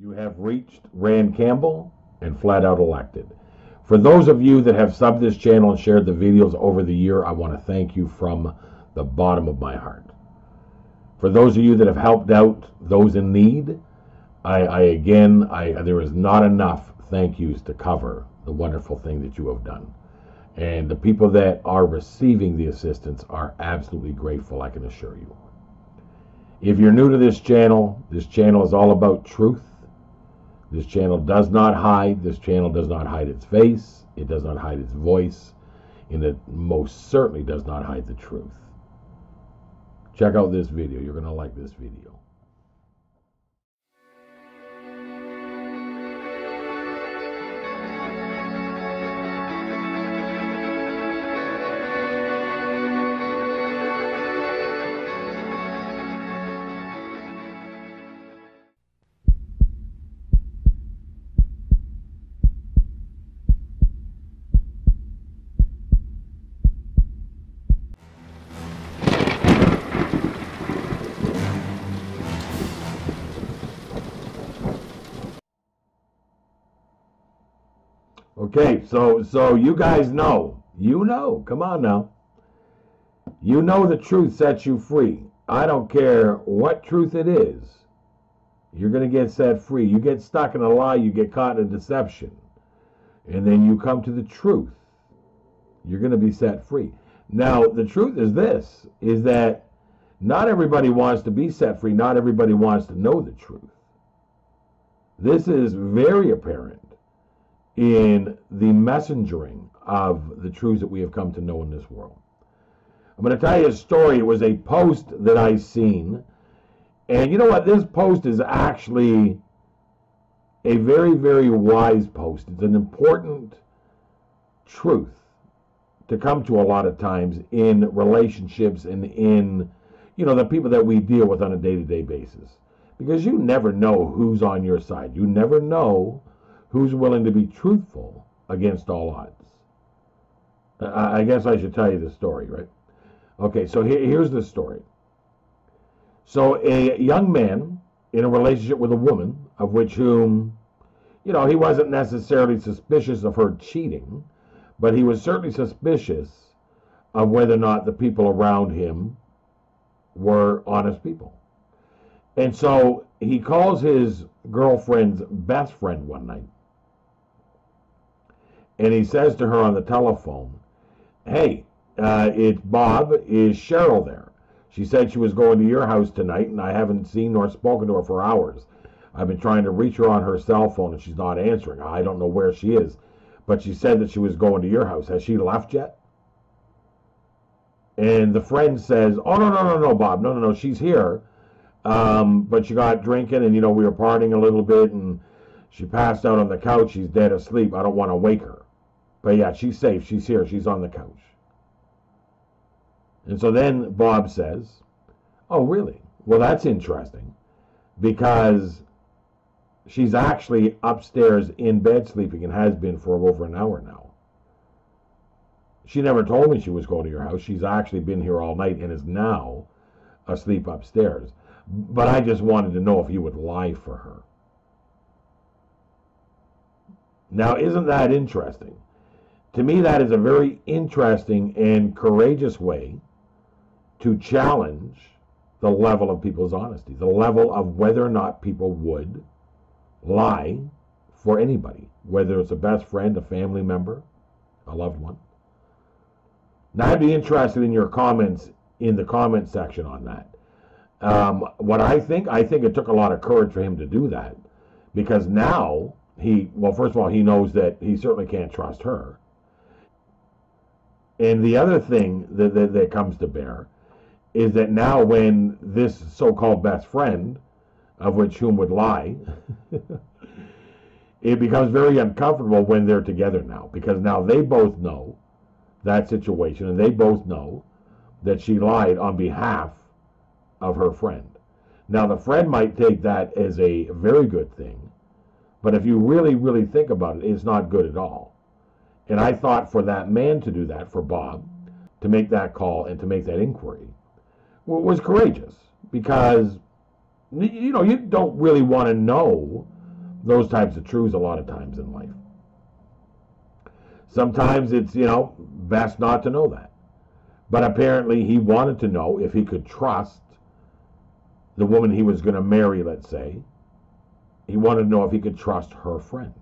You have reached Rand Campbell and flat out elected. For those of you that have subbed this channel and shared the videos over the year, I want to thank you from the bottom of my heart. For those of you that have helped out those in need, there is not enough thank yous to cover the wonderful thing that you have done. And the people that are receiving the assistance are absolutely grateful, I can assure you. If you're new to this channel is all about truth. This channel does not hide. This channel does not hide its face. It does not hide its voice. And it most certainly does not hide the truth. Check out this video. You're going to like this video. Okay, so you guys know, come on now. You know the truth sets you free. I don't care what truth it is. You're going to get set free. You get stuck in a lie, you get caught in a deception. And then you come to the truth. You're going to be set free. Now, the truth is this, is that not everybody wants to be set free. Not everybody wants to know the truth. This is very apparent in the messengering of the truths that we have come to know in this world. I'm going to tell you a story. It was a post that I seen. And you know what? This post is actually a very, very wise post. It's an important truth to come to a lot of times in relationships and in, the people that we deal with on a day-to-day basis. Because you never know who's on your side. You never know who's willing to be truthful against all odds. I guess I should tell you the story, right? Okay, so here's the story. So a young man in a relationship with a woman, of which whom, he wasn't necessarily suspicious of her cheating, but he was certainly suspicious of whether or not the people around him were honest people. And so he calls his girlfriend's best friend one night. And he says to her on the telephone, "Hey, it's Bob. Is Cheryl there? She said she was going to your house tonight, and I haven't seen nor spoken to her for hours. I've been trying to reach her on her cell phone, and she's not answering. I don't know where she is, but she said that she was going to your house. Has she left yet?" And the friend says, "Oh, no, Bob. No, she's here. But she got drinking, and, we were partying a little bit, and she passed out on the couch. She's dead asleep. I don't want to wake her. But yeah, she's safe. She's here. She's on the couch." And so then Bob says, "Oh, really? Well, that's interesting, because she's actually upstairs in bed sleeping and has been for over an hour now. She never told me she was going to your house. She's actually been here all night and is now asleep upstairs. But I just wanted to know if you would lie for her." Now, isn't that interesting? To me, that is a very interesting and courageous way to challenge the level of people's honesty, the level of whether or not people would lie for anybody, whether it's a best friend, a family member, a loved one. Now, I'd be interested in your comments in the comment section on that. What I think it took a lot of courage for him to do that, because now first of all, he knows that he certainly can't trust her. And the other thing that comes to bear is that now when this so-called best friend, of which whom would lie, it becomes very uncomfortable when they're together now, because now they both know that situation, and they both know that she lied on behalf of her friend. Now, the friend might take that as a very good thing, but if you really, really think about it, it's not good at all. And I thought for that man to do that, for Bob, to make that call and to make that inquiry, was courageous, because you don't really want to know those types of truths a lot of times in life. Sometimes it's, best not to know that. But apparently he wanted to know if he could trust the woman he was going to marry, let's say. He wanted to know if he could trust her friend.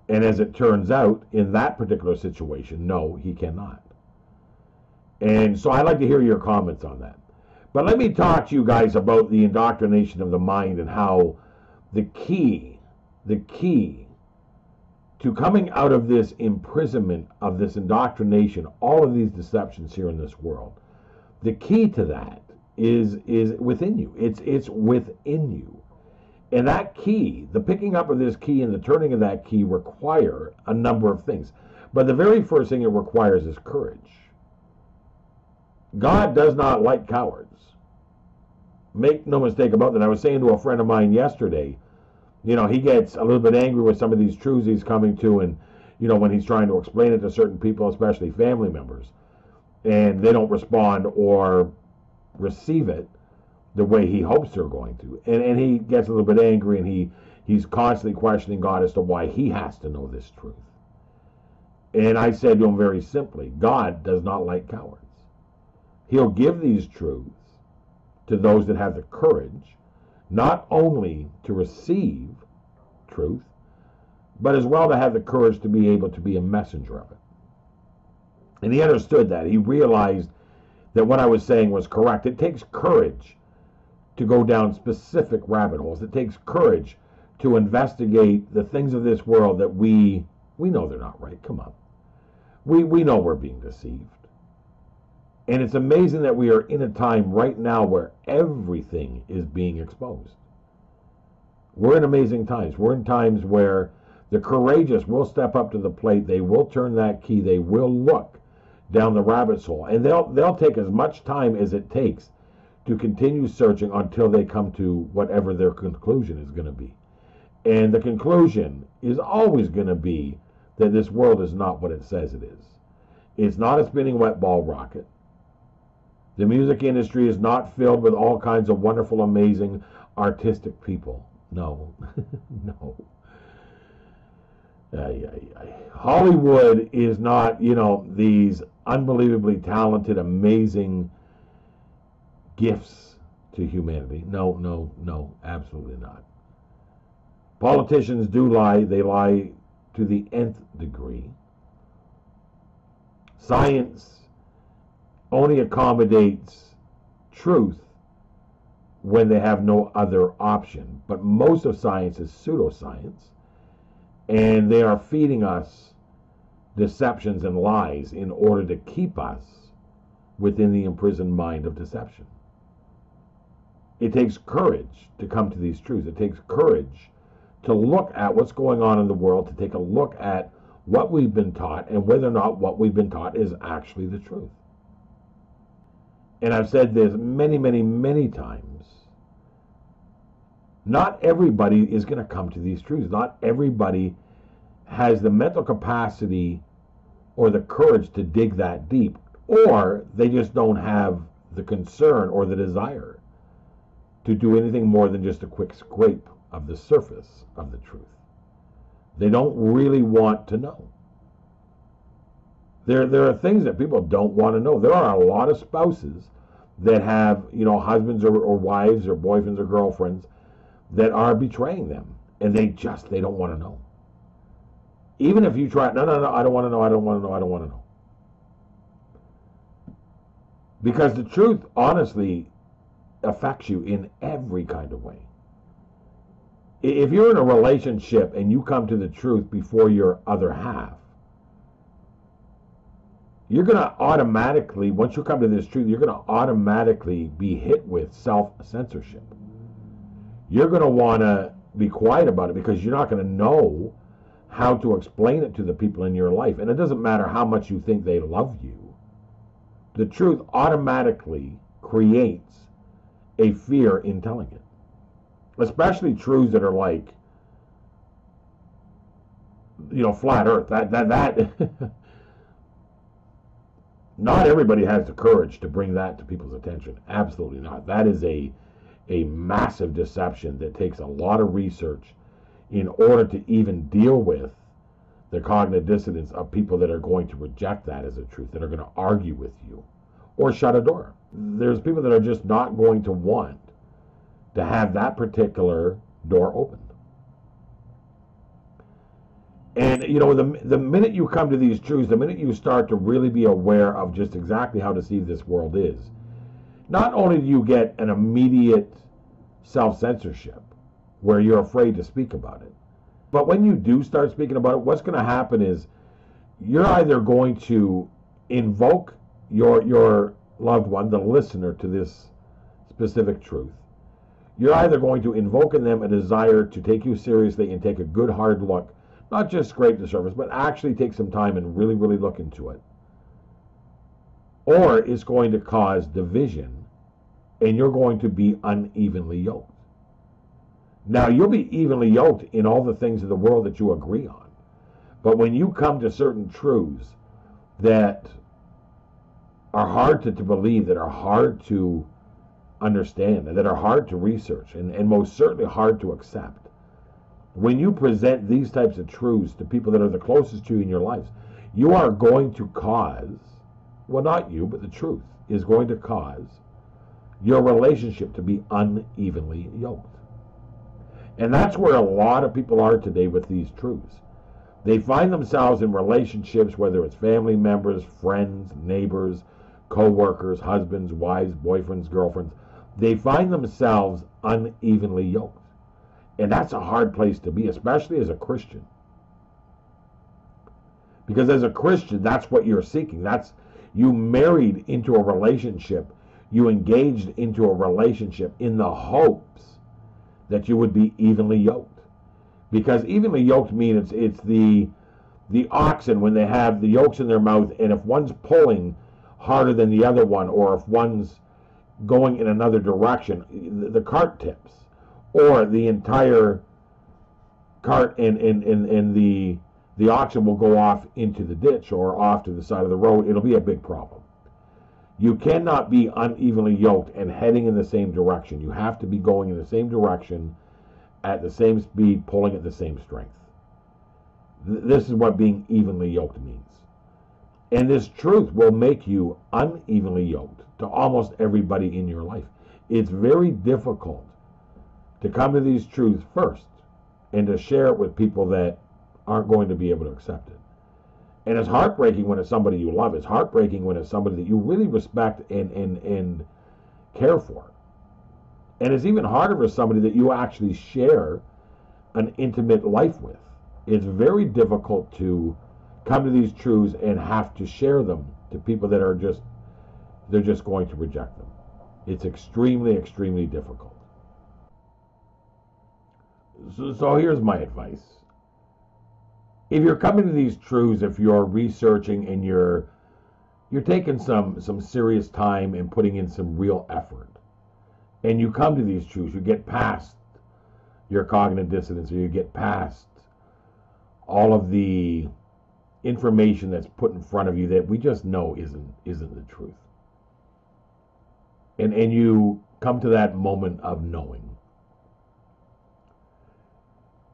And as it turns out, in that particular situation, no, he cannot. And so I'd like to hear your comments on that. But let me talk to you guys about the indoctrination of the mind and how the key to coming out of this imprisonment of this indoctrination, all of these deceptions here in this world, the key to that is within you. It's within you. And that key, the picking up of this key and the turning of that key require a number of things. But the very first thing it requires is courage. God does not like cowards. Make no mistake about that. I was saying to a friend of mine yesterday, he gets a little bit angry with some of these truths he's coming to, and, when he's trying to explain it to certain people, especially family members, and they don't respond or receive it the way he hopes they're going to. And he gets a little bit angry, and he's constantly questioning God as to why he has to know this truth. And I said to him very simply, God does not like cowards. He'll give these truths to those that have the courage, not only to receive truth, but as well to have the courage to be able to be a messenger of it. And he understood that. He realized that what I was saying was correct. It takes courage to go down specific rabbit holes. It takes courage to investigate the things of this world that we know they're not right. Come on. We know we're being deceived. And it's amazing that we are in a time right now where everything is being exposed. We're in amazing times. We're in times where the courageous will step up to the plate. They will turn that key. They will look down the rabbit hole. And they'll take as much time as it takes to continue searching until they come to whatever their conclusion is going to be. And the conclusion is always going to be that this world is not what it says it is. It's not a spinning wet ball rocket. The music industry is not filled with all kinds of wonderful, amazing, artistic people. No, no. Hollywood is not, these unbelievably talented, amazing gifts to humanity. No, absolutely not. Politicians do lie. They lie to the nth degree. Science only accommodates truth when they have no other option. But most of science is pseudoscience, and they are feeding us deceptions and lies in order to keep us within the imprisoned mind of deception. It takes courage to come to these truths. It takes courage to look at what's going on in the world, to take a look at what we've been taught and whether or not what we've been taught is actually the truth. And I've said this many, many, many times. Not everybody is going to come to these truths. Not everybody has the mental capacity or the courage to dig that deep, or they just don't have the concern or the desire to do anything more than just a quick scrape of the surface of the truth. They don't really want to know. There are things that people don't want to know. There are a lot of spouses that have, husbands or wives or boyfriends or girlfriends that are betraying them, and they don't want to know. Even if you try, no, I don't want to know, I don't want to know. Because the truth, honestly, affects you in every kind of way. If you're in a relationship and you come to the truth before your other half, you're going to automatically, once you come to this truth, you're going to automatically be hit with self-censorship. You're going to want to be quiet about it because you're not going to know how to explain it to the people in your life. And it doesn't matter how much you think they love you. The truth automatically creates a fear in telling it. Especially truths that are like, flat earth. That not everybody has the courage to bring that to people's attention. Absolutely not. That is a massive deception that takes a lot of research. in order to even deal with the cognitive dissonance of people that are going to reject that as a truth, that are going to argue with you or shut a door. There's people that are just not going to want to have that particular door opened. And, you know, the minute you come to these truths, the minute you start to really be aware of just exactly how deceived this world is, not only do you get an immediate self-censorship where you're afraid to speak about it, but when you do start speaking about it, what's going to happen is you're either going to invoke your loved one, the listener to this specific truth. You're either going to invoke in them a desire to take you seriously and take a good hard look, not just scrape the surface, but actually take some time and really, really look into it. Or it's going to cause division, and you're going to be unevenly yoked. Now, you'll be evenly yoked in all the things of the world that you agree on. But when you come to certain truths that are hard to believe, that are hard to understand, and that are hard to research, and most certainly hard to accept, when you present these types of truths to people that are the closest to you in your lives, you are going to cause, well, not you, but the truth is going to cause your relationship to be unevenly yoked. And that's where a lot of people are today with these truths. They find themselves in relationships, whether it's family members, friends, neighbors, co-workers, husbands, wives, boyfriends, girlfriends. They find themselves unevenly yoked. And that's a hard place to be, especially as a Christian. Because as a Christian, that's what you're seeking. That's, you married into a relationship. You engaged into a relationship in the hopes that you would be evenly yoked. Because evenly yoked means it's the oxen when they have the yokes in their mouth, and if one's pulling harder than the other one, or if one's going in another direction, the cart tips, or the entire cart and the oxen will go off into the ditch or off to the side of the road. It'll be a big problem. You cannot be unevenly yoked and heading in the same direction. You have to be going in the same direction at the same speed, pulling at the same strength. This is what being evenly yoked means. And this truth will make you unevenly yoked to almost everybody in your life. It's very difficult to come to these truths first and to share it with people that aren't going to be able to accept it. And it's heartbreaking when it's somebody you love. It's heartbreaking when it's somebody that you really respect and care for. And it's even harder for somebody that you actually share an intimate life with. It's very difficult to come to these truths and have to share them to people that are they're just going to reject them. It's extremely, extremely difficult. So here's my advice. If you're coming to these truths, if you're researching and you're taking some serious time and putting in some real effort, and you come to these truths, you get past your cognitive dissonance, or you get past all of the information that's put in front of you that we just know isn't the truth. And you come to that moment of knowing.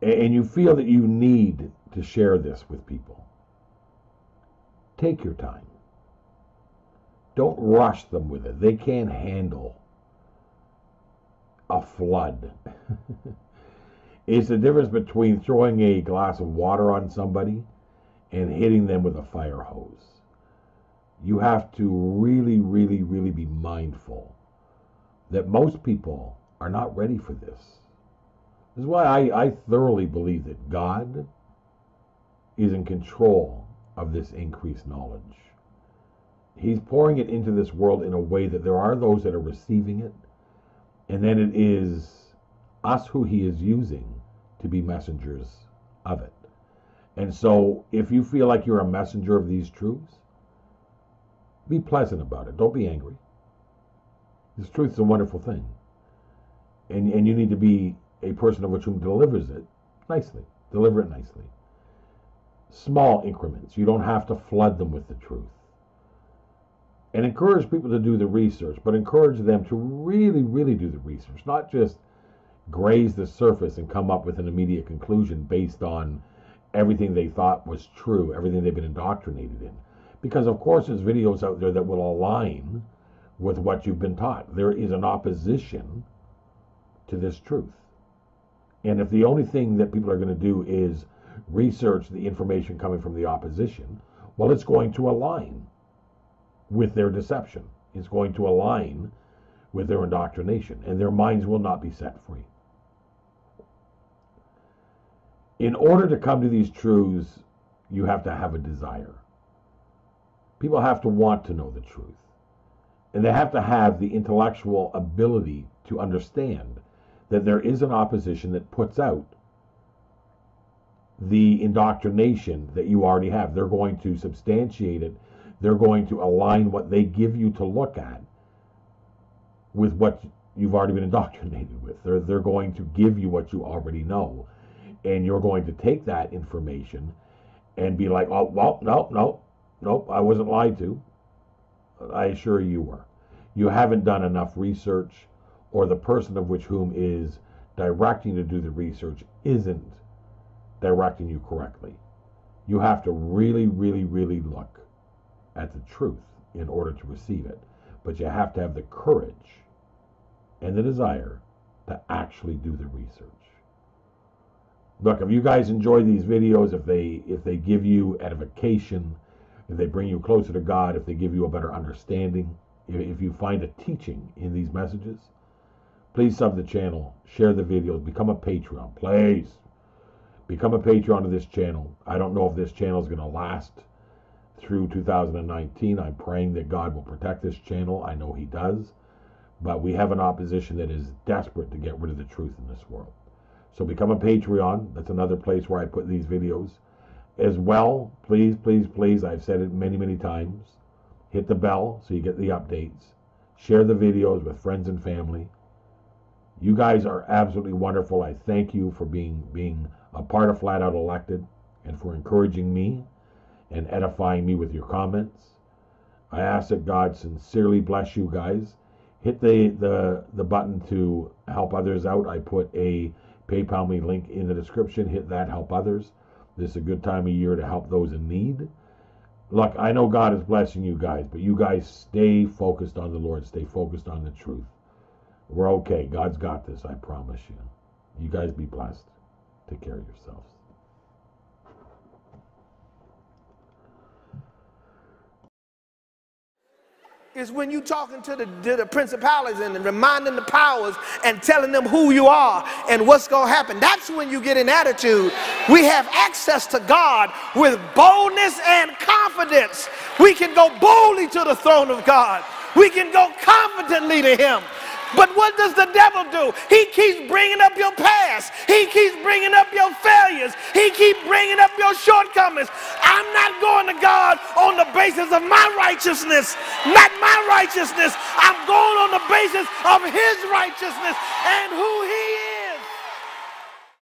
And you feel that you need to share this with people. Take your time. Don't rush them with it. They can't handle a flood. It's the difference between throwing a glass of water on somebody and hitting them with a fire hose. You have to really, really, really be mindful that most people are not ready for this. This is why I thoroughly believe that God is in control of this increased knowledge. He's pouring it into this world in a way that there are those that are receiving it, and then it is us who he is using to be messengers of it. And so if you feel like you're a messenger of these truths, be pleasant about it. Don't be angry. This truth is a wonderful thing. And you need to be a person of which whom delivers it nicely. Deliver it nicely. Small increments. You don't have to flood them with the truth. And encourage people to do the research, but encourage them to really, really do the research. Not just graze the surface and come up with an immediate conclusion based on everything they thought was true, everything they've been indoctrinated in. Because of course there's videos out there that will align with what you've been taught. There is an opposition to this truth. And if the only thing that people are going to do is research the information coming from the opposition, well, it's going to align with their deception. It's going to align with their indoctrination, and their minds will not be set free. In order to come to these truths, you have to have a desire. People have to want to know the truth. And they have to have the intellectual ability to understand that there is an opposition that puts out the indoctrination that you already have. They're going to substantiate it. They're going to align what they give you to look at with what you've already been indoctrinated with. They're going to give you what you already know. And you're going to take that information and be like, oh, well, nope, I wasn't lied to. I assure you were. You haven't done enough research, or the person of which whom is directing you to do the research isn't directing you correctly. You have to really, really, really look at the truth in order to receive it. But you have to have the courage and the desire to actually do the research. Look, if you guys enjoy these videos, if they give you edification, if they bring you closer to God, if they give you a better understanding, if you find a teaching in these messages, please sub the channel, share the videos, become a Patreon, please. Become a Patreon of this channel. I don't know if this channel is going to last through 2019. I'm praying that God will protect this channel. I know He does. But we have an opposition that is desperate to get rid of the truth in this world. So become a Patreon. That's another place where I put these videos. As well, please, please, please, I've said it many, many times, hit the bell so you get the updates. Share the videos with friends and family. You guys are absolutely wonderful. I thank you for being a part of Flat Out Elected and for encouraging me and edifying me with your comments. I ask that God sincerely bless you guys. Hit the button to help others out. I put a PayPal me link in the description. Hit that, help others. This is a good time of year to help those in need. Look, I know God is blessing you guys, but you guys stay focused on the Lord. Stay focused on the truth. We're okay. God's got this, I promise you. You guys be blessed. Take care of yourselves. Is when you talking to the principalities and reminding the powers and telling them who you are and what's going to happen. That's when you get an attitude. We have access to God with boldness and confidence. We can go boldly to the throne of God. We can go confidently to Him. But what does the devil do? He keeps bringing up your past. He keeps bringing up your failures. He keeps bringing up your shortcomings. I'm not going to God on the basis of my righteousness, not my righteousness. I'm going on the basis of His righteousness and who He is.